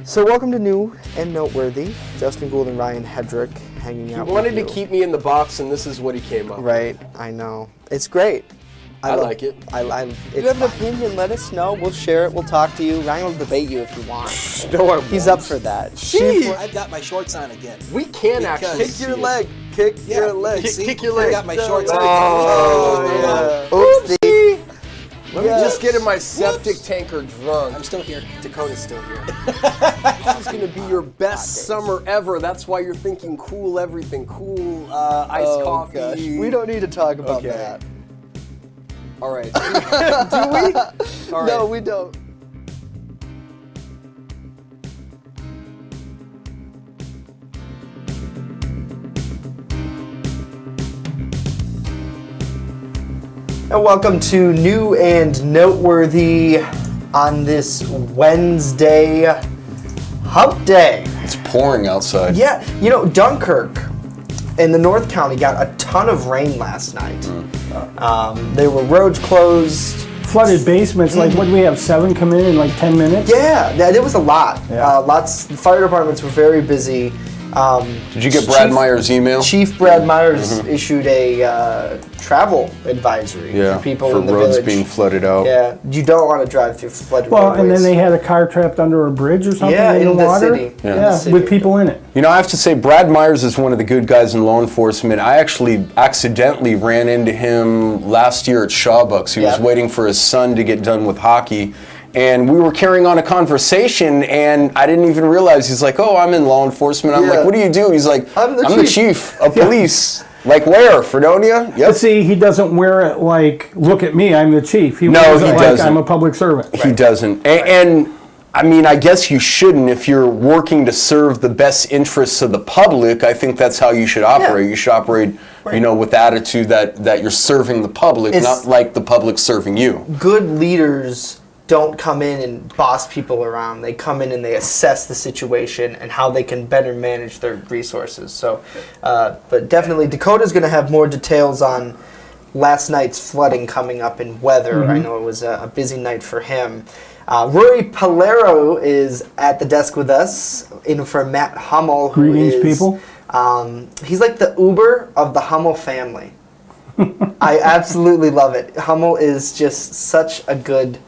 So welcome to New and Noteworthy. Justin Gould and Ryan Hedrick hanging out. He wanted to keep me in the box, and this is what he came up with. Right, I know. It's great. I like it. If you have an opinion, let us know. We'll share it. We'll talk to you. Ryan will debate you if you want. No, I won't. He's up for that. Jeez. I've got my shorts on again. We can actually Kick your leg. Kick your leg. Kick your leg. I got my shorts on Oh, again. yeah. Oopsie. Let me just get in my septic tanker drunk. I'm still here. Dakota's still here. This is going to be your best summer ever. That's why you're thinking cool everything. Cool iced coffee. Gosh. We don't need to talk about Okay. that. All right. Do we? All right. No, we don't. And welcome to New and Noteworthy on this Wednesday hump day. It's pouring outside. Yeah, you know, Dunkirk in the North County got a ton of rain last night. There were roads closed. Flooded basements, like what do we have, 7 come in like 10 minutes? Yeah, there was a lot. Yeah. The fire departments were very busy. Did you get Brad Meyer's email? Chief Brad Myers issued a travel advisory Yeah, for people for in the roads village. being flooded out. Yeah, you don't want to drive through flooded Well, roadways. and then they had a car trapped under a bridge or something Yeah, in the in the water. city. Yeah. In the Yeah, city. with people in it. You know, I have to say, Brad Myers is one of the good guys in law enforcement. I actually accidentally ran into him last year at Shawbucks. He was Yeah. waiting for his son to get done with hockey. And we were carrying on a conversation, and I didn't even realize. He's like, "Oh, I'm in law enforcement." I'm Yeah. like, "What do you do?" He's like, I'm the the chief." chief of police." Like where? Fredonia? But Yep. see, he doesn't wear it like, look at me, I'm the chief. He No, wears he it like doesn't. I'm a public servant. He doesn't. And I mean, I guess you shouldn't if you're working to serve the best interests of the public. I think that's how you should operate. Yeah. You should operate, you know, with the attitude that you're serving the public, It's- not like the public serving you. Good leaders don't come in and boss people around. They come in and they assess the situation and how they can better manage their resources. So, but definitely Dakota's going to have more details on last night's flooding coming up in weather. I know it was a busy night for him. Rory Palero is at the desk with us, in for Matt Hummel. Who Greetings, is, people. He's like the Uber of the Hummel family. I absolutely love it. Hummel is just such a good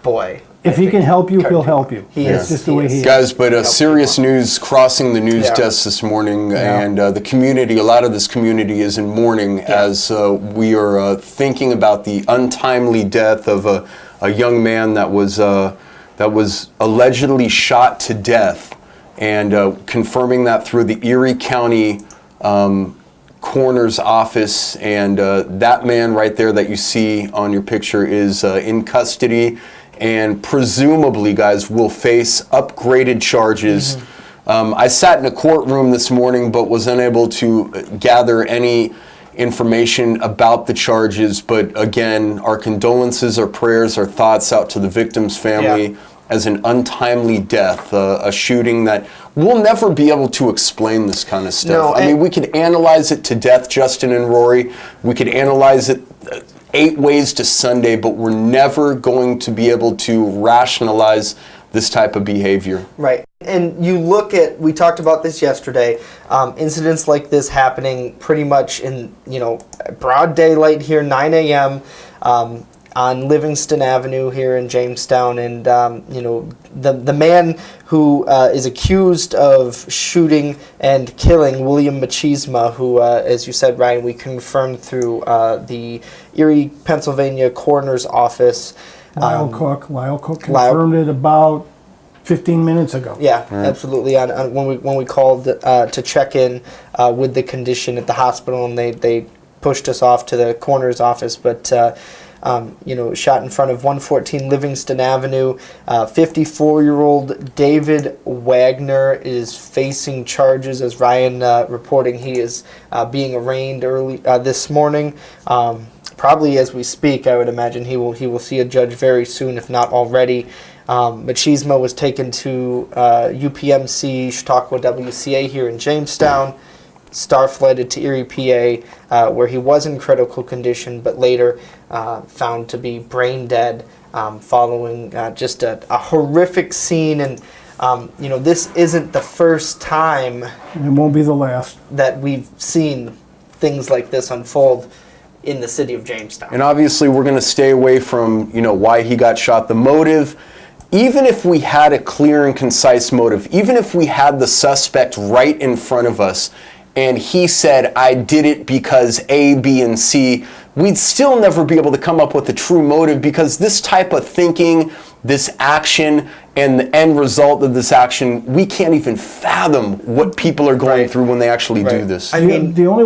boy. If he can help you, he'll help you. He That's is. just the He way is. he is. Guys, but serious news crossing the news Yeah. desk this morning, Yeah. and the community, a lot of this community is in mourning as we are thinking about the untimely death of a young man that was allegedly shot to death, and confirming that through the Erie County coroner's office, and that man right there that you see on your picture is in custody and presumably, guys, will face upgraded charges. I sat in a courtroom this morning but was unable to gather any information about the charges, but again, our condolences, our prayers, our thoughts out to the victim's family. Yeah. As an untimely death, a shooting that we'll never be able to explain this kind of stuff. No, I mean, we could analyze it to death, Justin and Rory. We could analyze it 8 ways to Sunday, but we're never going to be able to rationalize this type of behavior. Right. And you look at, we talked about this yesterday, incidents like this happening pretty much in, broad daylight here, 9 a.m., on Livingston Avenue here in Jamestown, and the man who is accused of shooting and killing William Machisma, who, as you said, Ryan, we confirmed through the Erie, Pennsylvania coroner's office. Lyle Cook confirmed it about 15 minutes ago. Yeah, absolutely. On when we called to check in with the condition at the hospital, and they pushed us off to the coroner's office, but. Shot in front of 114 Livingston Avenue. 54-year-old David Wagner is facing charges, as Ryan reporting. He is being arraigned early this morning. Probably as we speak, I would imagine he will see a judge very soon, if not already. Machismo was taken to UPMC Chautauqua WCA here in Jamestown. Star-flighted to Erie, PA, where he was in critical condition, but later found to be brain dead following just a horrific scene. And This isn't the first time It won't be the last. that we've seen things like this unfold in the city of Jamestown. And obviously, we're going to stay away from, why he got shot, the motive. Even if we had a clear and concise motive, even if we had the suspect right in front of us, and he said, I did it because A, B, and C, we'd still never be able to come up with a true motive, because this type of thinking, this action, and the end result of this action, we can't even fathom what people are going through when they actually do this. I mean, The only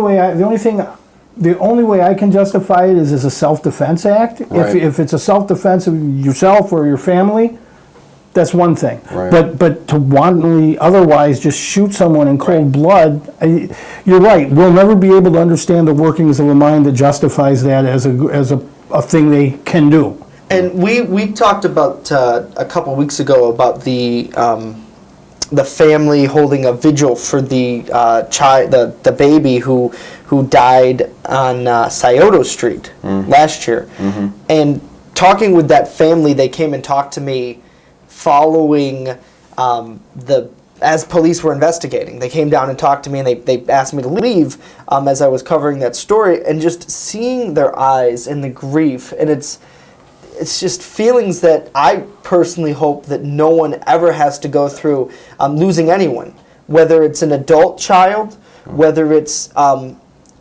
way I can justify it is as a self-defense act. Right. If it's a self-defense of yourself or your family, that's one thing. Right. But to wantonly otherwise just shoot someone in cold blood, you're right. We'll never be able to understand the workings of a mind that justifies that as a thing they can do. And we talked about a couple weeks ago about the family holding a vigil for the the baby who died on Scioto Street last year. And talking with that family, they came and talked to me following as police were investigating. They came down and talked to me, and they asked me to leave as I was covering that story, and just seeing their eyes and the grief, and it's just feelings that I personally hope that no one ever has to go through, losing anyone, whether it's an adult child, whether it's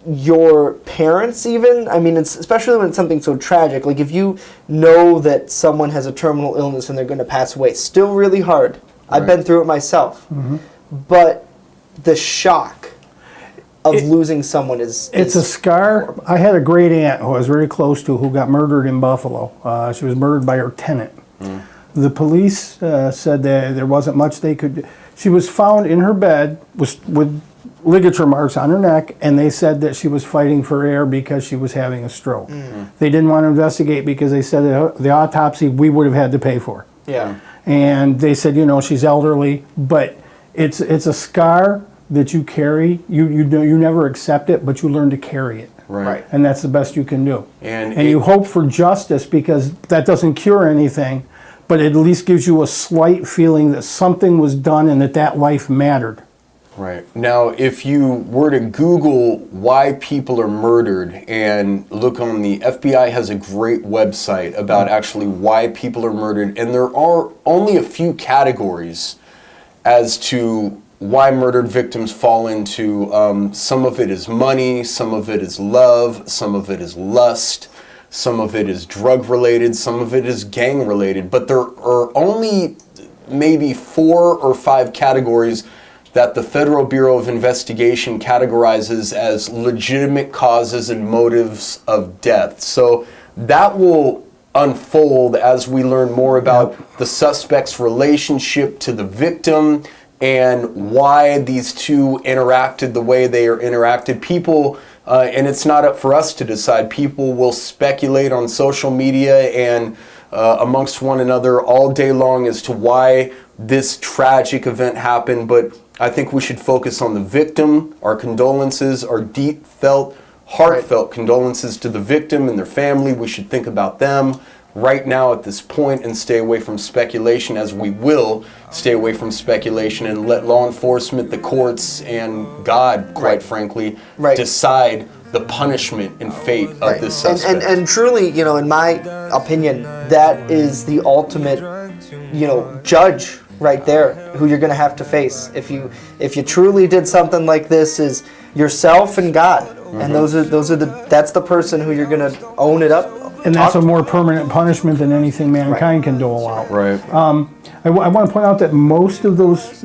your parents even. I mean, it's especially when it's something so tragic. Like if you know that someone has a terminal illness and they're going to pass away, still really hard. I've been through it myself. But the shock of losing someone is It's a scar. horrible. I had a great aunt who I was very close to who got murdered in Buffalo. She was murdered by her tenant. The police said that there wasn't much they could do. She was found in her bed with ligature marks on her neck, and they said that she was fighting for air because she was having a stroke. They didn't want to investigate because they said that the autopsy we would have had to pay for. Yeah. And they said, she's elderly, but it's a scar that you carry. You never accept it, but you learn to carry it. Right. And that's the best you can do. And you hope for justice, because that doesn't cure anything, but it at least gives you a slight feeling that something was done and that life mattered. Right. Now, if you were to Google why people are murdered and look on the FBI has a great website about actually why people are murdered, and there are only a few categories as to why murdered victims fall into. Some of it is money, some of it is love, some of it is lust, some of it is drug related, some of it is gang related, but there are only maybe 4 or 5 categories that the Federal Bureau of Investigation categorizes as legitimate causes and motives of death. So that will unfold as we learn more about the suspect's relationship to the victim and why these two interacted the way they are interacted. People, and it's not up for us to decide, people will speculate on social media and amongst one another all day long as to why this tragic event happened, but I think we should focus on the victim. Our condolences, our deep-felt, heartfelt condolences to the victim and their family. We should think about them right now at this point and stay away from speculation, as we will stay away from speculation and let law enforcement, the courts, and God, quite frankly, decide the punishment and fate of this suspect. And truly, in my opinion, that is the ultimate, judge right there, who you're going to have to face. If you truly did something like this, is yourself and God, and that's the person who you're going to own it up. And that's a more permanent punishment than anything mankind can dole out. Right. I want to point out that most of those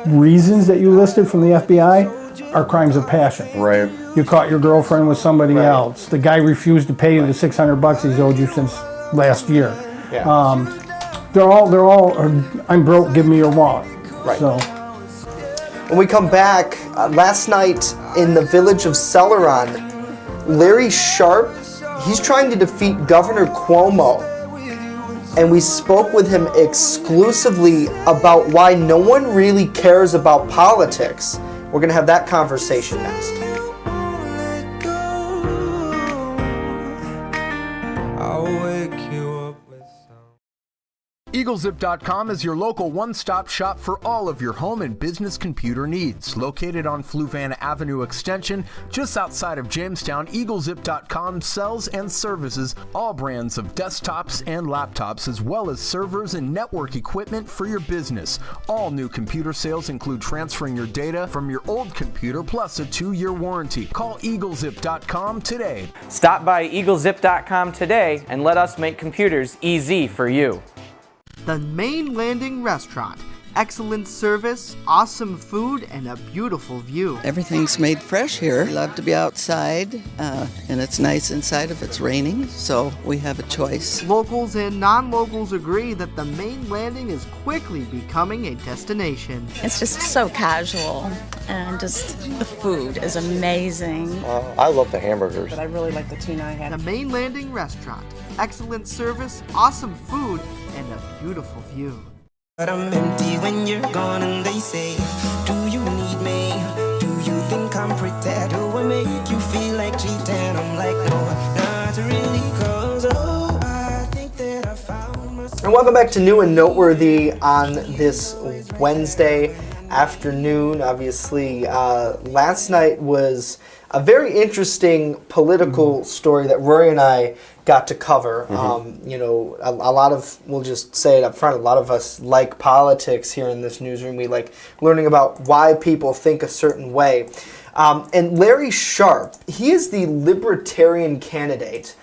reasons that you listed from the FBI are crimes of passion. Right. You caught your girlfriend with somebody else. The guy refused to pay you the $600 he's owed you since last year. Yeah. They're all. I'm broke. Give me your wallet. Right. So. When we come back, last night in the village of Celeron, Larry Sharp, he's trying to defeat Governor Cuomo. And we spoke with him exclusively about why no one really cares about politics. We're going to have that conversation next. EagleZip.com is your local one-stop shop for all of your home and business computer needs. Located on Fluvanna Avenue Extension, just outside of Jamestown, EagleZip.com sells and services all brands of desktops and laptops, as well as servers and network equipment for your business. All new computer sales include transferring your data from your old computer plus a 2-year warranty. Call EagleZip.com today. Stop by EagleZip.com today and let us make computers easy for you. The Main Landing Restaurant. Excellent service, awesome food, and a beautiful view. Everything's made fresh here. We love to be outside, and it's nice inside if it's raining, so we have a choice. Locals and non-locals agree that the Main Landing is quickly becoming a destination. It's just so casual, and just the food is amazing. I love the hamburgers. But I really like the tuna I had. The Main Landing Restaurant. Excellent service, awesome food, and a beautiful view. But I'm empty when you're gone and they say, do you need me? Do you think I'm pretty? Do I make you feel like cheating? I'm like, no, not really, cause oh, I think that I found myself. And welcome back to New and Noteworthy on this Wednesday afternoon. Obviously, last night was a very interesting political story that Rory and I got to cover. You know, a lot of, we'll just say it up front, a lot of us like politics here in this newsroom. We like learning about why people think a certain way. And Larry Sharpe, he is the Libertarian candidate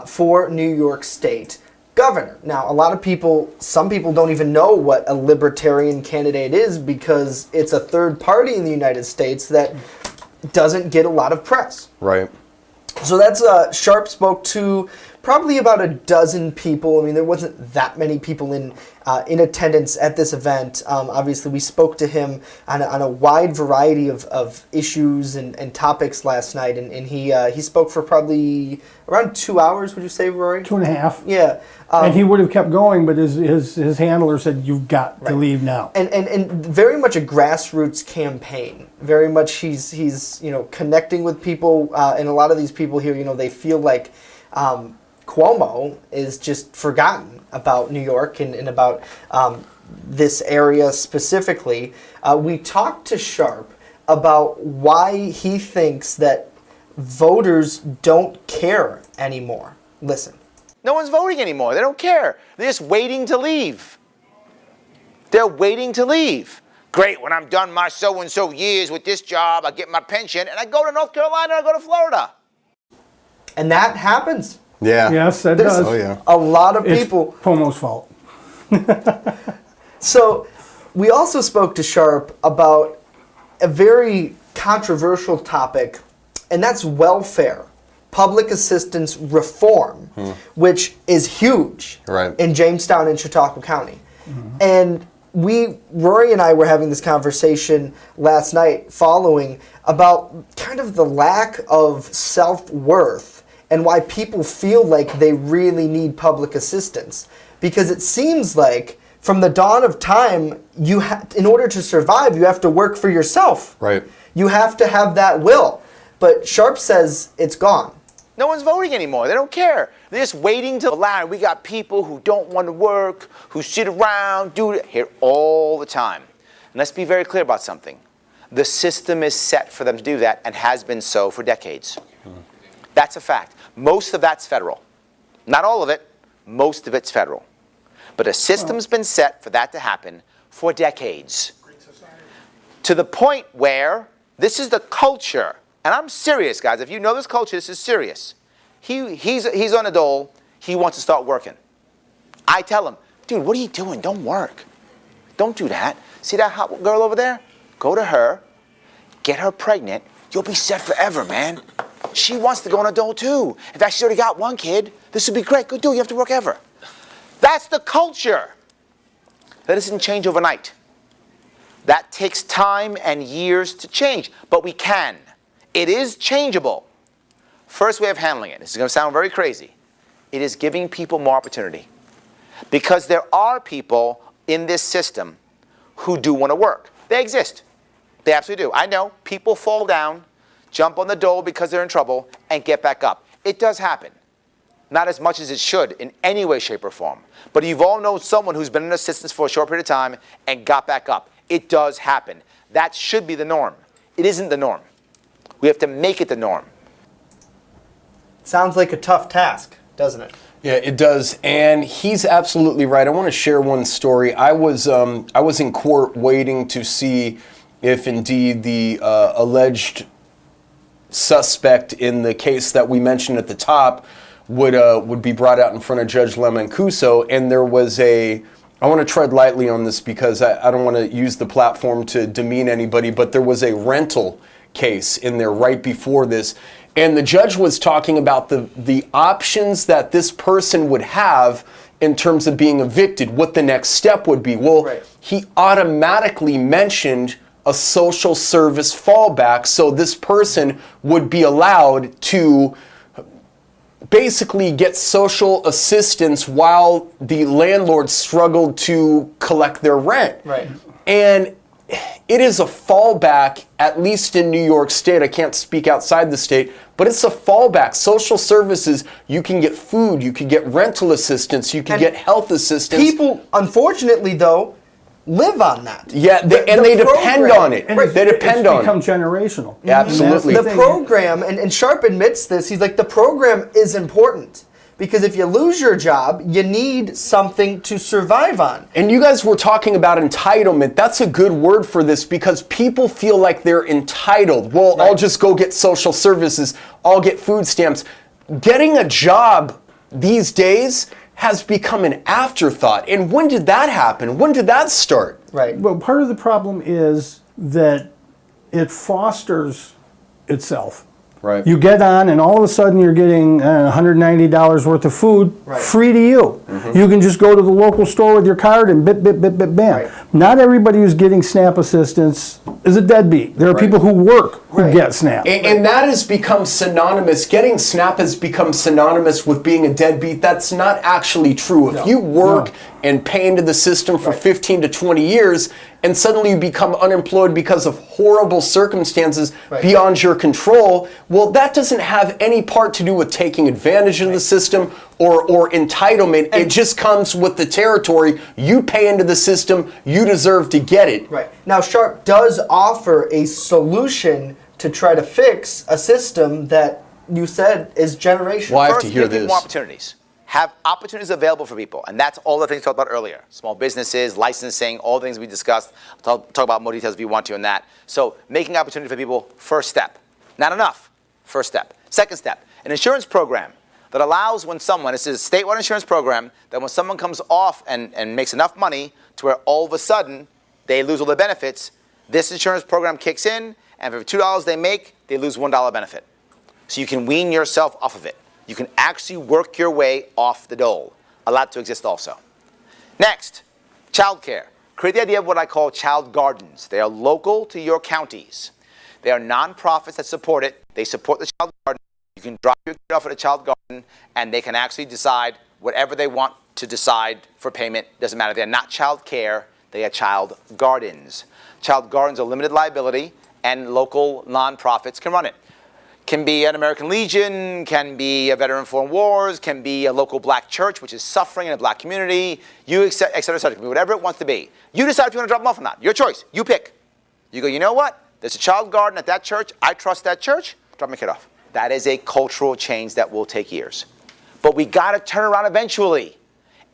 for New York State governor. Now, a lot of people, some people don't even know what a Libertarian candidate is because it's a third party in the United States that doesn't get a lot of press. Right. So that's Sharpe spoke to probably about a dozen people. I mean, there wasn't that many people in attendance at this event. Obviously, we spoke to him on a wide variety of issues and topics last night, and he spoke for probably around 2 hours. Would you say, Rory? 2.5. Yeah. And he would have kept going, but his handler said, "You've got to leave now." And very much a grassroots campaign. Very much he's connecting with people, and a lot of these people here, they feel like Cuomo is just forgotten about New York and about this area specifically. We talked to Sharpe about why he thinks that voters don't care anymore. Listen. No one's voting anymore. They don't care. They're just waiting to leave. They're waiting to leave. Great, when I'm done my so-and-so years with this job, I get my pension, and I go to North Carolina, I go to Florida. And that happens. Yeah. Yes, that does. Oh, yeah. A lot of people. It's Cuomo's fault. So we also spoke to Sharpe about a very controversial topic, and that's welfare. Public assistance reform, which is huge in Jamestown and Chautauqua County. And Rory and I were having this conversation last night following about kind of the lack of self-worth and why people feel like they really need public assistance. Because it seems like from the dawn of time, in order to survive, you have to work for yourself. Right. You have to have that will. But Sharpe says it's gone. No one's voting anymore. They don't care. They're just waiting to land. We got people who don't want to work, who sit around, do it here all the time. And let's be very clear about something. The system is set for them to do that and has been so for decades. That's a fact. Most of that's federal. Not all of it. Most of it's federal. But a system's been set for that to happen for decades. To the point where this is the culture. And I'm serious, guys. If you know this culture, this is serious. He's on a dole. He wants to start working. I tell him, dude, what are you doing? Don't work. Don't do that. See that hot girl over there? Go to her. Get her pregnant. You'll be set forever, man. She wants to go on a dole, too. In fact, she's already got one kid. This would be great. Go do it. You have to work ever. That's the culture. That doesn't change overnight. That takes time and years to change. But we can. It is changeable. First way of handling it, this is going to sound very crazy, it is giving people more opportunity. Because there are people in this system who do want to work. They exist. They absolutely do. I know people fall down, jump on the dole because they're in trouble, and get back up. It does happen. not as much as it should in any way, shape, or form. But you've all known someone who's been in assistance for a short period of time and got back up. It does happen. That should be the norm. It isn't the norm. We have to make it the norm. Sounds like a tough task, doesn't it? Yeah, it does, and he's absolutely right. I want to share one story. I was in court waiting to see if indeed the alleged suspect in the case that we mentioned at the top would be brought out in front of Judge Lemancuso, and there was I want to tread lightly on this because I don't want to use the platform to demean anybody, but there was a rental case in there right before this. And the judge was talking about the options that this person would have in terms of being evicted, what the next step would be. Well, he automatically mentioned a social service fallback, so this person would be allowed to basically get social assistance while the landlord struggled to collect their rent. Right. And it is a fallback, at least in New York State. I can't speak outside the state, but it's a fallback. Social services, you can get food, you can get rental assistance, you can get health assistance. People, unfortunately, though, live on that. Yeah, they depend on it. And They depend on it. It's become generational. Absolutely. The program, and Sharp admits this, he's like, the program is important. Because if you lose your job, you need something to survive on. And you guys were talking about entitlement. That's a good word for this because people feel like they're entitled. Well, I'll just go get social services. I'll get food stamps. Getting a job these days has become an afterthought. And when did that happen? When did that start? Right. Well, part of the problem is that it fosters itself. Right. You get on, and all of a sudden you're getting $190 worth of food free to you. Mm-hmm. You can just go to the local store with your card and bam. Right. Not everybody who's getting SNAP assistance is a deadbeat. There are people who work who get SNAP. And that has become synonymous. Getting SNAP has become synonymous with being a deadbeat. That's not actually true. If you work and pay into the system for 15 to 20 years, and suddenly you become unemployed because of horrible circumstances beyond your control, well, that doesn't have any part to do with taking advantage of the system or entitlement. It just comes with the territory. You pay into the system, you deserve to get it. Right. Now, Sharp does offer a solution to try to fix a system that you said is generational. Well, I have to First, hear give people this. more opportunities. Have opportunities available for people. And that's all the things we talked about earlier. Small businesses, licensing, all the things we discussed. I'll talk about more details if you want to in that. So making opportunity for people, first step. Not enough, first step. Second step, an insurance program that allows when someone, this is a statewide insurance program, that when someone comes off and makes enough money to where all of a sudden they lose all their benefits, this insurance program kicks in, and for $2 they make, they lose $1 benefit. So you can wean yourself off of it. You can actually work your way off the dole. Allowed to exist also. Next, childcare. Create the idea of what I call child gardens. They are local to your counties. They are nonprofits that support it. They support the child garden. You can drop your kid off at a child garden, and they can actually decide whatever they want to decide for payment. Doesn't matter. They're not child care. They are child gardens. Child gardens are limited liability, and local nonprofits can run it. Can be an American Legion, can be a Veteran Foreign Wars, can be a local black church which is suffering in a black community, et cetera, et cetera, whatever it wants to be. You decide if you want to drop them off or not. Your choice. You pick. You go, you know what? There's a child garden at that church. I trust that church. Drop my kid off. That is a cultural change that will take years. But we got to turn around eventually.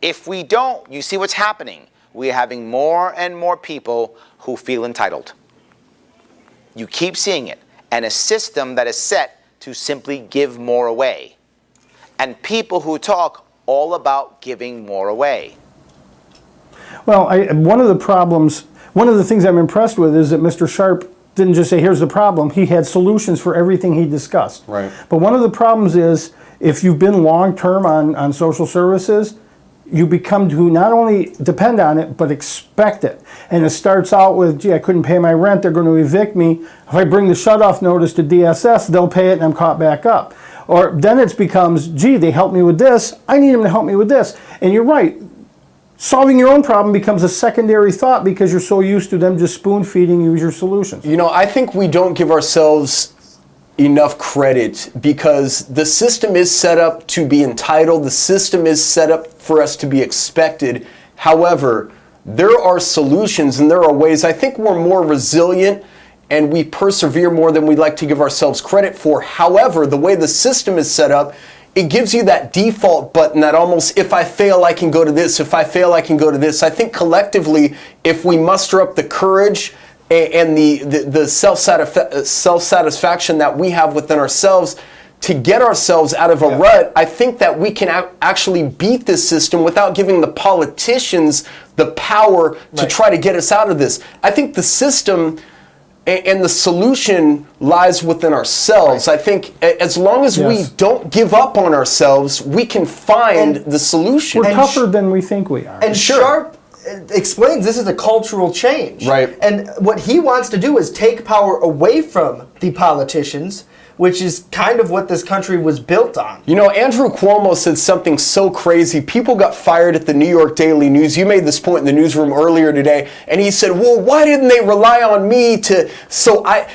If we don't, you see what's happening. We're having more and more people who feel entitled. You keep seeing it. And a system that is set to simply give more away. And people who talk all about giving more away. Well, one of the things I'm impressed with is that Mr. Sharp didn't just say, here's the problem. He had solutions for everything he discussed. Right. But one of the problems is, if you've been long-term on social services, you become to not only depend on it, but expect it. And it starts out with, gee, I couldn't pay my rent, they're going to evict me. If I bring the shut-off notice to DSS, they'll pay it and I'm caught back up. Or then it becomes, gee, they helped me with this, I need them to help me with this. And you're right, solving your own problem becomes a secondary thought because you're so used to them just spoon-feeding you your solutions. You know, I think we don't give ourselves enough credit, because the system is set up to be entitled. The system is set up for us to be expected. However, there are solutions and there are ways. I think we're more resilient and we persevere more than we'd like to give ourselves credit for. However, the way the system is set up, it gives you that default button that almost, if I fail, I can go to this. If I fail, I can go to this. I think collectively, if we muster up the courage and the self-satisfaction that we have within ourselves to get ourselves out of a rut, I think that we can actually beat this system without giving the politicians the power to try to get us out of this. I think the system and the solution lies within ourselves. I think as long as we don't give up on ourselves, we can find the solution. We're tougher than we think we are. And Sharp explains this is a cultural change. Right. And what he wants to do is take power away from the politicians, which is kind of what this country was built on. You know, Andrew Cuomo said something so crazy. People got fired at the New York Daily News. You made this point in the newsroom earlier today, and he said, well, why didn't they rely on me to...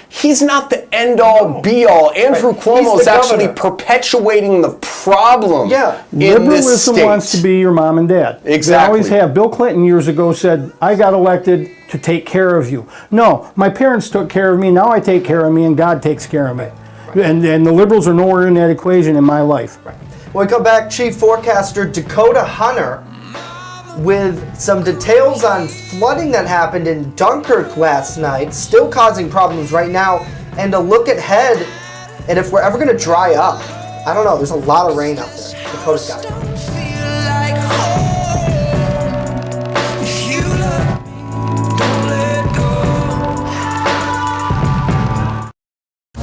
He's not the end-all, be-all. Andrew Cuomo is actually perpetuating the problem in this state. Liberalism wants to be your mom and dad. Exactly. They always have. Bill Clinton years ago said, I got elected to take care of you. No, my parents took care of me, now I take care of me, and God takes care of me. And the liberals are nowhere in that equation in my life. When we come back, Chief Forecaster Dakota Hunter with some details on flooding that happened in Dunkirk last night, still causing problems right now, and a look ahead, and if we're ever going to dry up. I don't know, there's a lot of rain out there. Dakota's got it.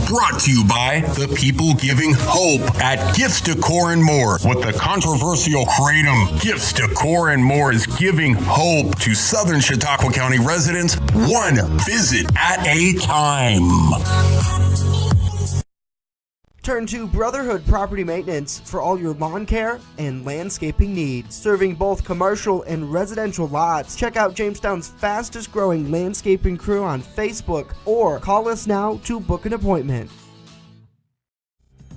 Brought to you by the people giving hope at Gifts Decor and More. With the controversial kratom, Gifts Decor and More is giving hope to Southern Chautauqua County residents, one visit at a time. Turn to Brotherhood Property Maintenance for all your lawn care and landscaping needs. Serving both commercial and residential lots. Check out Jamestown's fastest growing landscaping crew on Facebook or call us now to book an appointment.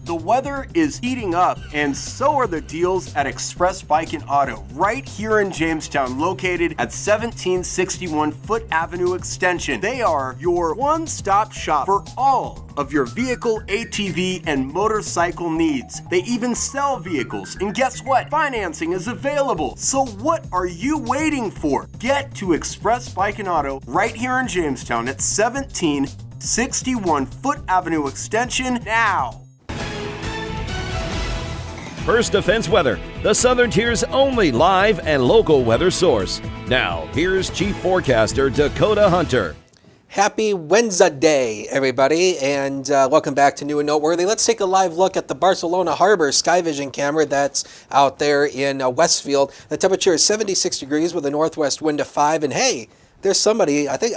The weather is heating up, and so are the deals at Express Bike and Auto, right here in Jamestown, located at 1761 Foot Avenue Extension. They are your one-stop shop for all of your vehicle, ATV, and motorcycle needs. They even sell vehicles, and guess what? Financing is available. So what are you waiting for? Get to Express Bike and Auto right here in Jamestown at 1761 Foot Avenue Extension now. First Defense Weather, the Southern Tier's only live and local weather source. Now, here's Chief Forecaster Dakota Hunter. Happy Wednesday, everybody, and welcome back to New and Noteworthy. Let's take a live look at the Barcelona Harbor Sky Vision camera that's out there in Westfield. The temperature is 76 degrees with a northwest wind of 5, and hey, there's somebody, I think,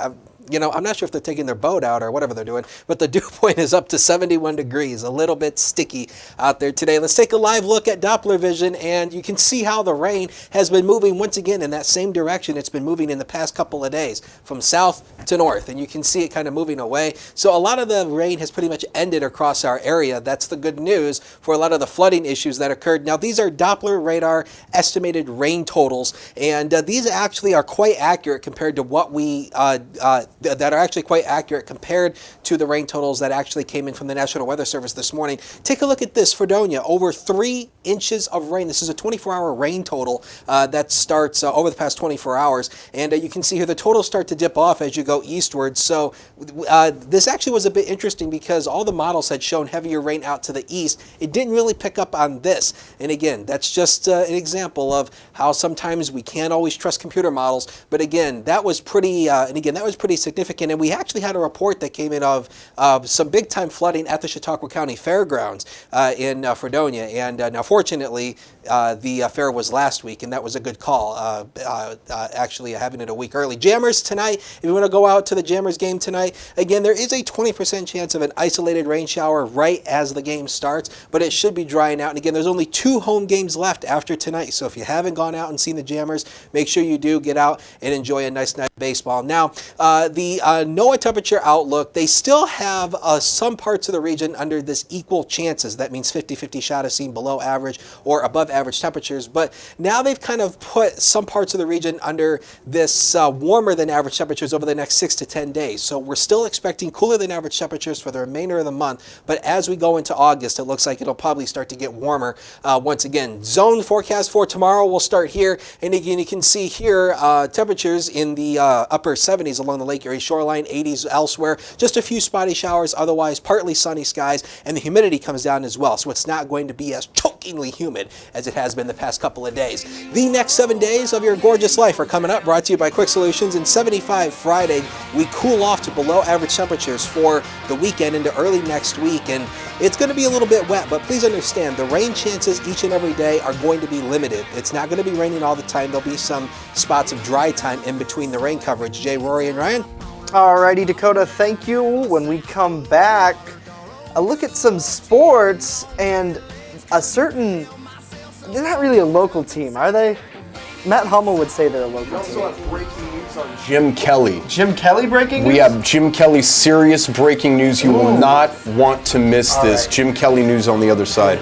I'm not sure if they're taking their boat out or whatever they're doing, but the dew point is up to 71 degrees, a little bit sticky out there today. Let's take a live look at Doppler vision, and you can see how the rain has been moving once again in that same direction it's been moving in the past couple of days, from south to north, and you can see it kind of moving away. So a lot of the rain has pretty much ended across our area. That's the good news for a lot of the flooding issues that occurred. Now, these are Doppler radar estimated rain totals, and these actually are quite accurate compared to what we that are actually quite accurate compared to the rain totals that actually came in from the National Weather Service this morning. Take a look at this, Fredonia, over 3 inches of rain. This is a 24-hour rain total that starts over the past 24 hours. And you can see here the totals start to dip off as you go eastward. So this actually was a bit interesting because all the models had shown heavier rain out to the east. It didn't really pick up on this. And again, that's just an example of how sometimes we can't always trust computer models. But again, that was pretty, that was pretty significant. And we actually had a report that came in of some big time flooding at the Chautauqua County Fairgrounds in Fredonia. And now fortunately, the fair was last week, and that was a good call, actually having it a week early. Jammers tonight, if you want to go out to the Jammers game tonight, again, there is a 20% chance of an isolated rain shower right as the game starts, but it should be drying out. And again, there's only 2 home games left after tonight, so if you haven't gone out and seen the Jammers, make sure you do get out and enjoy a nice night baseball. Now, the NOAA temperature outlook, they still have some parts of the region under this equal chances. That means 50-50 shot of seeing below average or above average temperatures. But now they've kind of put some parts of the region under this warmer than average temperatures over the next 6 to 10 days. So we're still expecting cooler than average temperatures for the remainder of the month. But as we go into August, it looks like it'll probably start to get warmer once again. Zone forecast for tomorrow will start here. And again, you can see here temperatures in the upper 70s along the Lake Erie shoreline, 80s elsewhere. Just a few spotty showers, otherwise partly sunny skies, and the humidity comes down as well. So it's not going to be as chokingly humid as it has been the past couple of days. The next 7 days of your gorgeous life are coming up, brought to you by Quick Solutions. And 75 Friday, we cool off to below average temperatures for the weekend into early next week. And it's going to be a little bit wet, but please understand the rain chances each and every day are going to be limited. It's not going to be raining all the time. There'll be some spots of dry time in between the rain coverage. Jay, Rory, and Ryan? Alrighty, Dakota, thank you. When we come back, a look at some sports and a certain, they're not really a local team, are they? Matt Hummel would say they're a local team. We also have breaking news on Jim Kelly. Jim Kelly breaking news? We have Jim Kelly serious breaking news. You will not want to miss this. Right. Jim Kelly news on the other side.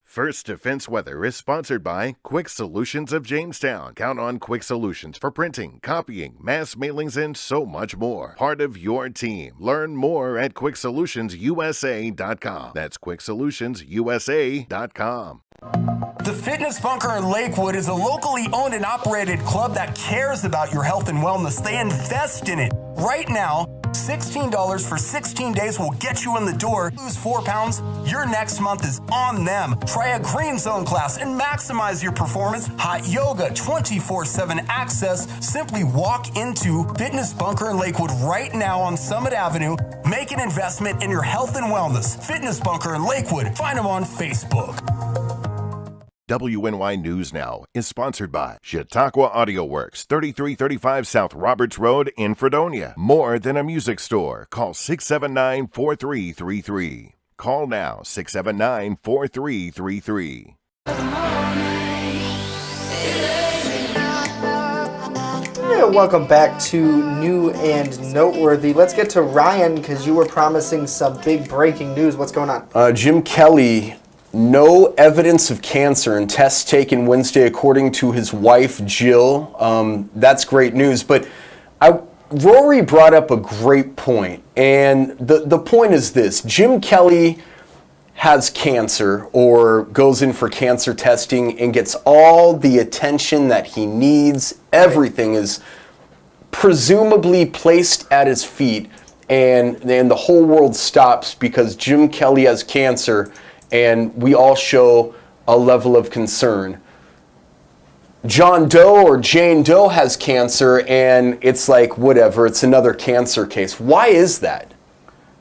First Defense Weather is sponsored by Quick Solutions of Jamestown. Count on Quick Solutions for printing, copying, mass mailings, and so much more. Part of your team. Learn more at QuickSolutionsUSA.com. That's QuickSolutionsUSA.com. The Fitness Bunker in Lakewood is a locally owned and operated club that cares about your health and wellness. They invest in it. Right now, $16 for 16 days will get you in the door. Lose 4 pounds, your next month is on them. Try a green zone class and maximize your performance. Hot yoga, 24/7 access. Simply walk into Fitness Bunker in Lakewood right now on Summit Avenue. Make an investment in your health and wellness. Fitness Bunker in Lakewood. Find them on Facebook. WNY News Now is sponsored by Chautauqua Audio Works, 3335 South Roberts Road in Fredonia. More than a music store. Call 679-4333. Call now, 679-4333. Welcome back to New and Noteworthy. Let's get to Ryan, because you were promising some big breaking news. What's going on? Jim Kelly, no evidence of cancer in tests taken Wednesday, according to his wife, Jill. That's great news. But Rory brought up a great point. And the point is this. Jim Kelly has cancer or goes in for cancer testing and gets all the attention that he needs. Everything is presumably placed at his feet. And the whole world stops because Jim Kelly has cancer. And we all show a level of concern. John Doe or Jane Doe has cancer, and it's like, whatever, it's another cancer case. Why is that?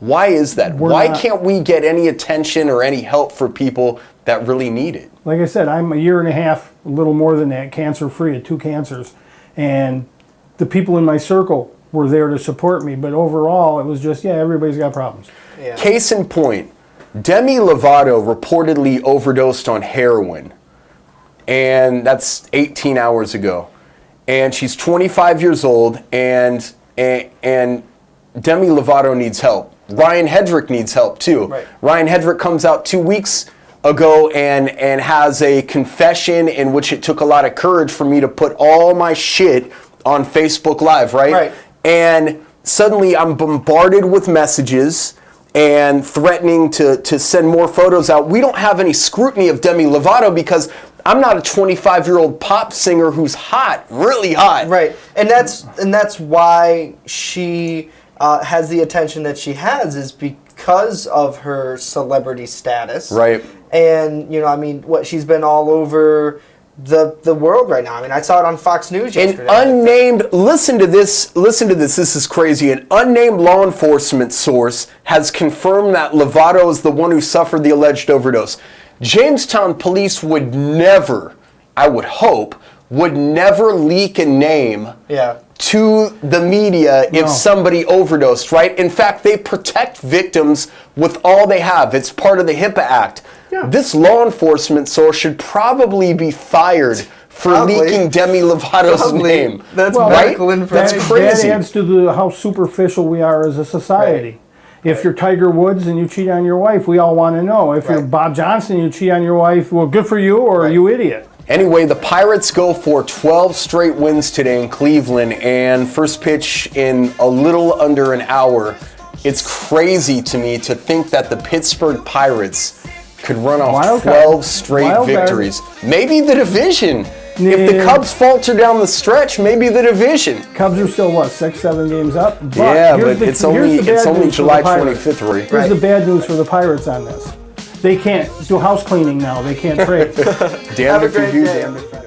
Why is that? Why can't we get any attention or any help for people that really need it? Like I said, I'm a year and a half, a little more than that, cancer-free of 2 cancers. And the people in my circle were there to support me. But overall, it was just, everybody's got problems. Yeah. Case in point. Demi Lovato reportedly overdosed on heroin, and that's 18 hours ago. And she's 25 years old, and Demi Lovato needs help. Ryan Hedrick needs help too. Right. Ryan Hedrick comes out 2 weeks ago and has a confession in which it took a lot of courage for me to put all my shit on Facebook Live, right? Right. And suddenly I'm bombarded with messages and threatening to send more photos out. We don't have any scrutiny of Demi Lovato because I'm not a 25-year-old pop singer who's hot, really hot. Right, and that's why she has the attention that she has, is because of her celebrity status. Right. And she's been all over the world right now. I mean, I saw it on Fox News yesterday. An unnamed, listen to this, this is crazy. An unnamed law enforcement source has confirmed that Lovato is the one who suffered the alleged overdose. Jamestown police would never, I would hope, would never leak a name to the media if somebody overdosed, right? In fact, they protect victims with all they have. It's part of the HIPAA Act. This law enforcement source should probably be fired for Probably. leaking Demi Lovato's Probably. name. That's right? medical information. That's crazy. That adds to how superficial we are as a society. If you're Tiger Woods and you cheat on your wife, we all want to know. If you're Bob Johnson and you cheat on your wife, well, good for you, or you idiot. Anyway, the Pirates go for 12 straight wins today in Cleveland, and first pitch in a little under an hour. It's crazy to me to think that the Pittsburgh Pirates could run off 12 straight victories. Maybe the division. If the Cubs falter down the stretch, maybe the division. Cubs are still, 6, 7 games up? But yeah, here's but the, it's only July 25th, Rory. Here's the bad news for the Pirates on this. They can't do house cleaning now. They can't trade. Damn if you do, damn if you